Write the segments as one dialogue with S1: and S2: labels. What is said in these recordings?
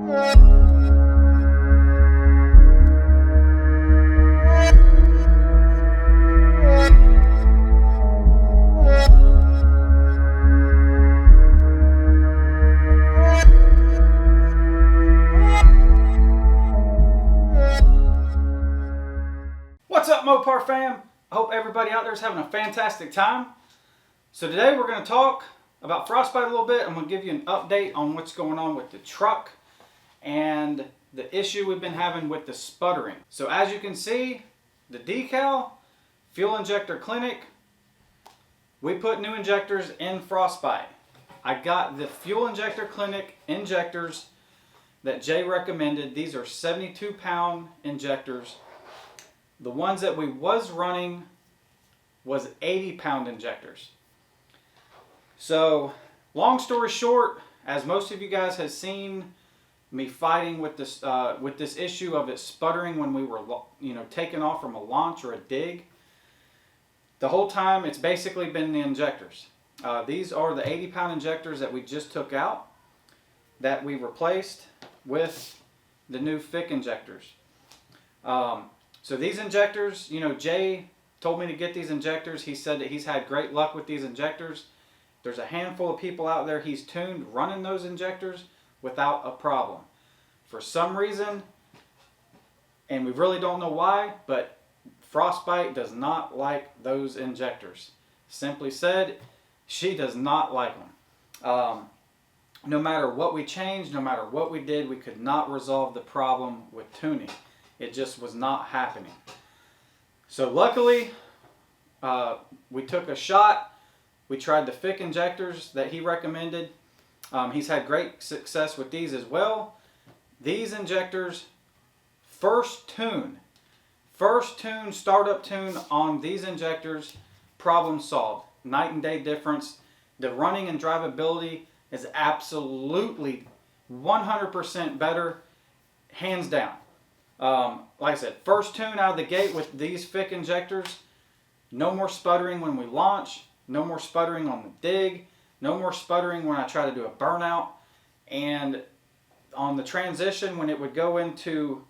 S1: What's up, Mopar fam? I hope everybody out there is having a fantastic time. So today we're going to talk about Frostbite a little bit. I'm going to give you an update on what's going on with the truck and the issue we've been having with the sputtering. So as you can see, the decal, fuel injector clinic, we put new injectors in Frostbite. I got the fuel injector clinic injectors that Jay recommended. These are 72-pound injectors. The ones that we was running was 80-pound injectors. So, long story short, as most of you guys have seen me fighting with this issue of it sputtering when we were, taking off from a launch or a dig, the whole time it's basically been the injectors. These are the 80-pound injectors that we just took out that we replaced with the new FIC injectors. So these injectors, Jay told me to get these injectors. He said that he's had great luck with these injectors. There's a handful of people out there he's tuned running those injectors without a problem. For some reason, and we really don't know why, but Frostbite does not like those injectors. Simply said, she does not like them. No matter what we changed, no matter what we did, we could not resolve the problem with tuning. It just was not happening. So luckily, we took a shot. We tried the FIC injectors that he recommended. He's had great success with these as well. These injectors, first tune, startup tune on these injectors, problem solved. Night and day difference. The running and drivability is absolutely 100% better, hands down. Like I said, first tune out of the gate with these FIC injectors. No more sputtering when we launch. No more sputtering on the dig. No more sputtering when I try to do a burnout. And on the transition, when it would go into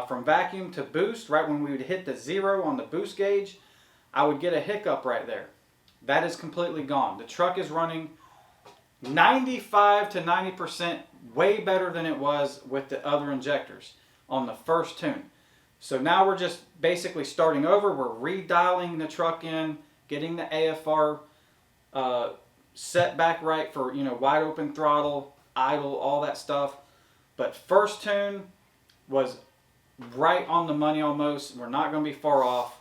S1: from vacuum to boost, right when we would hit the 0 on the boost gauge, I would get a hiccup right there. That is completely gone. The truck is running 95 to 90% way better than it was with the other injectors on the first tune. So now we're just basically starting over. We're redialing the truck in, getting the AFR set back right for wide open throttle, idle, all that stuff. But first tune was right on the money almost. We're not going to be far off.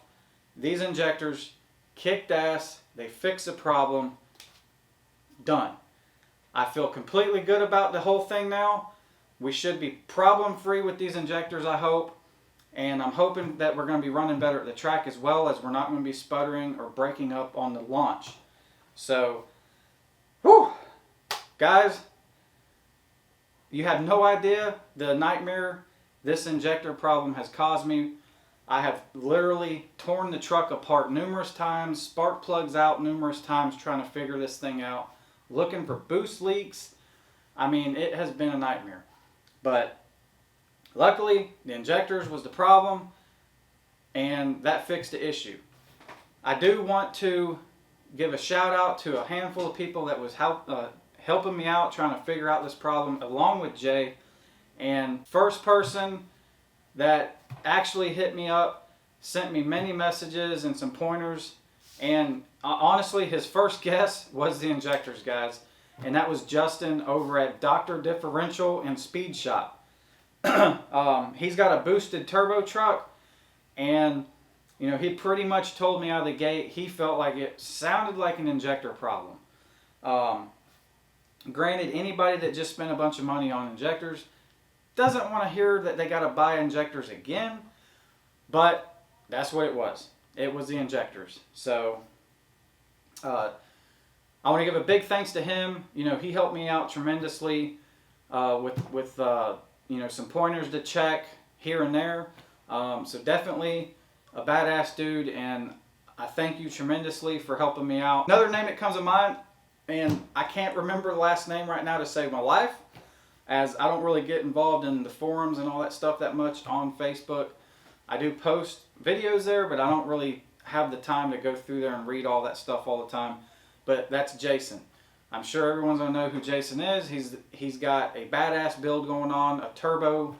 S1: These injectors kicked ass. They fixed the problem. Done. I feel completely good about the whole thing now. We should be problem free with these injectors, I hope. And I'm hoping that we're going to be running better at the track as well, as we're not going to be sputtering or breaking up on the launch. So, whew, guys, you have no idea the nightmare this injector problem has caused me. I have literally torn the truck apart numerous times, spark plugs out numerous times trying to figure this thing out, looking for boost leaks. I mean, it has been a nightmare. But luckily, the injectors was the problem, and that fixed the issue. I do want to give a shout out to a handful of people that was helping me out trying to figure out this problem along with Jay. And first person that actually hit me up, sent me many messages and some pointers, and honestly his first guess was the injectors, guys. And that was Justin over at Dr. Differential and Speed Shop. He's got a boosted turbo truck, and he pretty much told me out of the gate he felt like it sounded like an injector problem. Granted, anybody that just spent a bunch of money on injectors doesn't want to hear that they got to buy injectors again, but that's what it was. It was the injectors. So I want to give a big thanks to him. He helped me out tremendously with some pointers to check here and there. So definitely a badass dude, and I thank you tremendously for helping me out. Another name that comes to mind, and I can't remember the last name right now to save my life, as I don't really get involved in the forums and all that stuff that much on Facebook. I do post videos there, but I don't really have the time to go through there and read all that stuff all the time. But that's Jason. I'm sure everyone's gonna know who Jason is. He's got a badass build going on, a turbo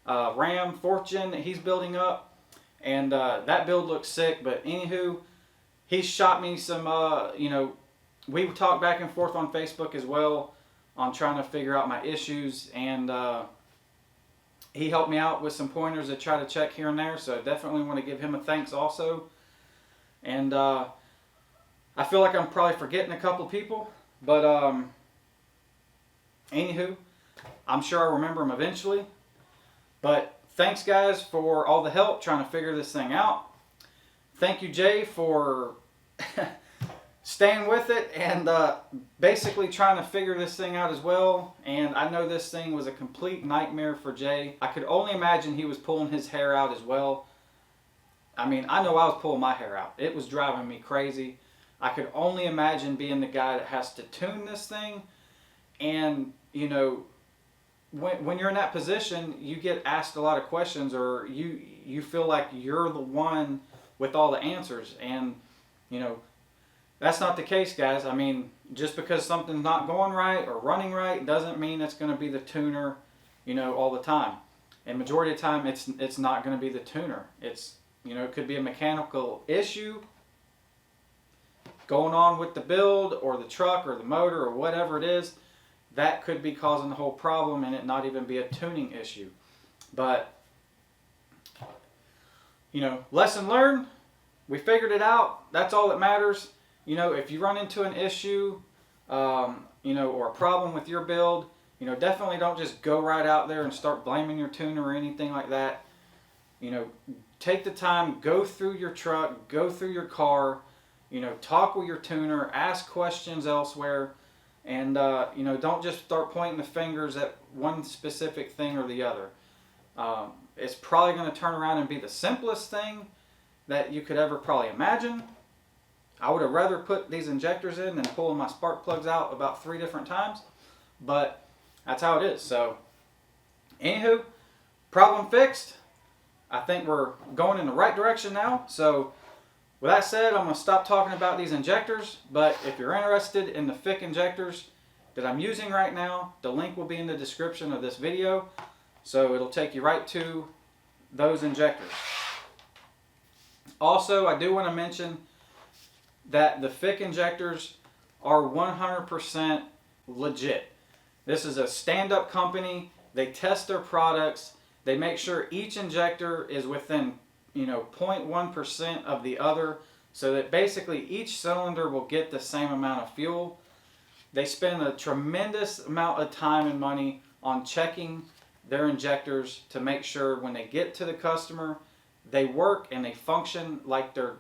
S1: Ram 4th gen that he's building up, and that build looks sick. But anywho, he's shot me some, you know, we talked back and forth on Facebook as well on trying to figure out my issues, and he helped me out with some pointers to try to check here and there, so I definitely want to give him a thanks also. And I feel like I'm probably forgetting a couple people, but anywho, I'm sure I'll remember them eventually. But thanks guys for all the help trying to figure this thing out. Thank you Jay for staying with it and basically trying to figure this thing out as well. And I know this thing was a complete nightmare for Jay. I could only imagine he was pulling his hair out as well. I mean, I know I was pulling my hair out. It was driving me crazy. I could only imagine being the guy that has to tune this thing. And, you know, when you're in that position, you get asked a lot of questions, or you feel like you're the one with all the answers. And, you know, that's not the case, guys. I mean, just because something's not going right or running right doesn't mean it's going to be the tuner, you know, all the time. And majority of the time, it's not going to be the tuner. It's, you know, it could be a mechanical issue going on with the build or the truck or the motor or whatever it is. That could be causing the whole problem and it not even be a tuning issue. But, you know, lesson learned. We figured it out. That's all that matters. You know, if you run into an issue, you know, or a problem with your build, you know, definitely don't just go right out there and start blaming your tuner or anything like that. You know, take the time, go through your truck, go through your car, you know, talk with your tuner, ask questions elsewhere, and, you know, don't just start pointing the fingers at one specific thing or the other. It's probably going to turn around and be the simplest thing that you could ever probably imagine. I would have rather put these injectors in than pulling my spark plugs out about 3 different times, but that's how it is. So, anywho, problem fixed. I think we're going in the right direction now. So, with that said, I'm going to stop talking about these injectors, but if you're interested in the FIC injectors that I'm using right now, the link will be in the description of this video, so it'll take you right to those injectors. Also, I do want to mention that the FIC injectors are 100% legit. This is a stand-up company. They test their products. They make sure each injector is within, you know, 0.1% of the other, so that basically each cylinder will get the same amount of fuel. They spend a tremendous amount of time and money on checking their injectors to make sure when they get to the customer, they work and they function like they're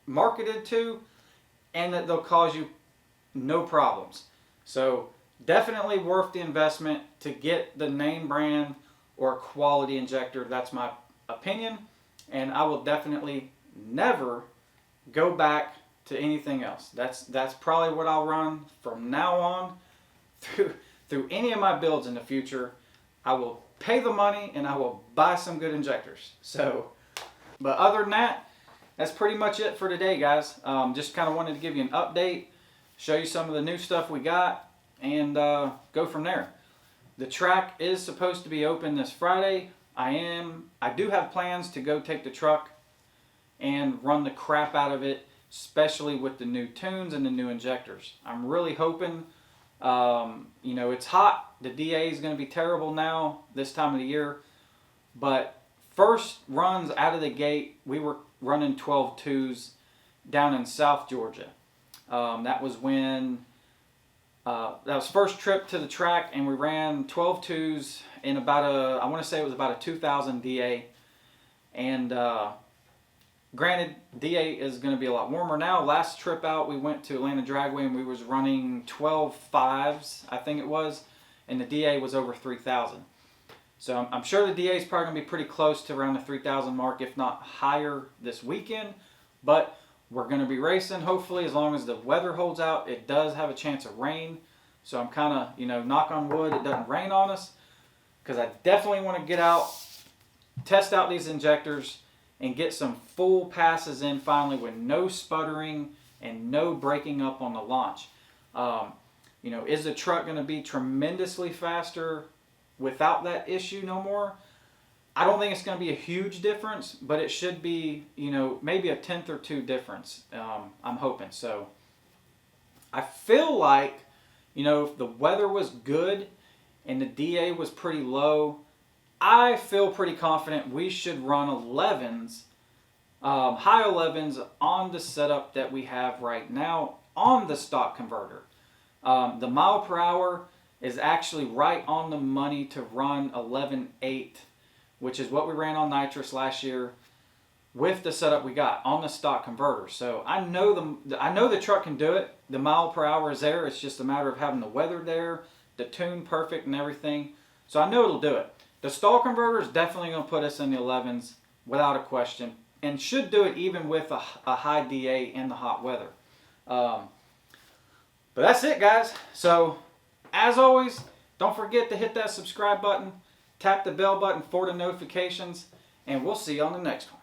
S1: marketed to, and that they'll cause you no problems. So definitely worth the investment to get the name brand or quality injector. That's my opinion, and I will definitely never go back to anything else. That's probably what I'll run from now on through any of my builds in the future. I will pay the money and I will buy some good injectors. So, but other than that, that's pretty much it for today, guys. Just kind of wanted to give you an update, show you some of the new stuff we got, and go from there. The track is supposed to be open this Friday. I do have plans to go take the truck and run the crap out of it, especially with the new tunes and the new injectors. I'm really hoping, you know, it's hot. The DA is going to be terrible now this time of the year, but first runs out of the gate, we were running 12.2s down in South Georgia. That was when, that was first trip to the track, and we ran 12.2s in about I want to say it was about a 2000 DA. And granted, DA is going to be a lot warmer now. Last trip out, we went to Atlanta Dragway and we was running 12.5s, I think it was, and the DA was over 3000. So I'm sure the DA is probably going to be pretty close to around the 3000 mark, if not higher this weekend. But we're going to be racing, hopefully, as long as the weather holds out. It does have a chance of rain. So I'm kind of, you know, knock on wood, it doesn't rain on us, because I definitely want to get out, test out these injectors, and get some full passes in finally with no sputtering and no breaking up on the launch. You know, is the truck going to be tremendously faster without that issue no more? I don't think it's going to be a huge difference, but it should be, you know, maybe a tenth or two difference. I'm hoping. So I feel like, you know, if the weather was good and the DA was pretty low, I feel pretty confident we should run 11s, high 11s on the setup that we have right now on the stock converter. The mile per hour is actually right on the money to run 11.8, which is what we ran on NITROUS last year with the setup we got on the stock converter. So I know the truck can do it. The mile per hour is there. It's just a matter of having the weather there, the tune perfect and everything. So I know it'll do it. The stall converter is definitely going to put us in the 11s without a question, and should do it even with a high DA in the hot weather. But that's it, guys. So as always, don't forget to hit that subscribe button, tap the bell button for the notifications, and we'll see you on the next one.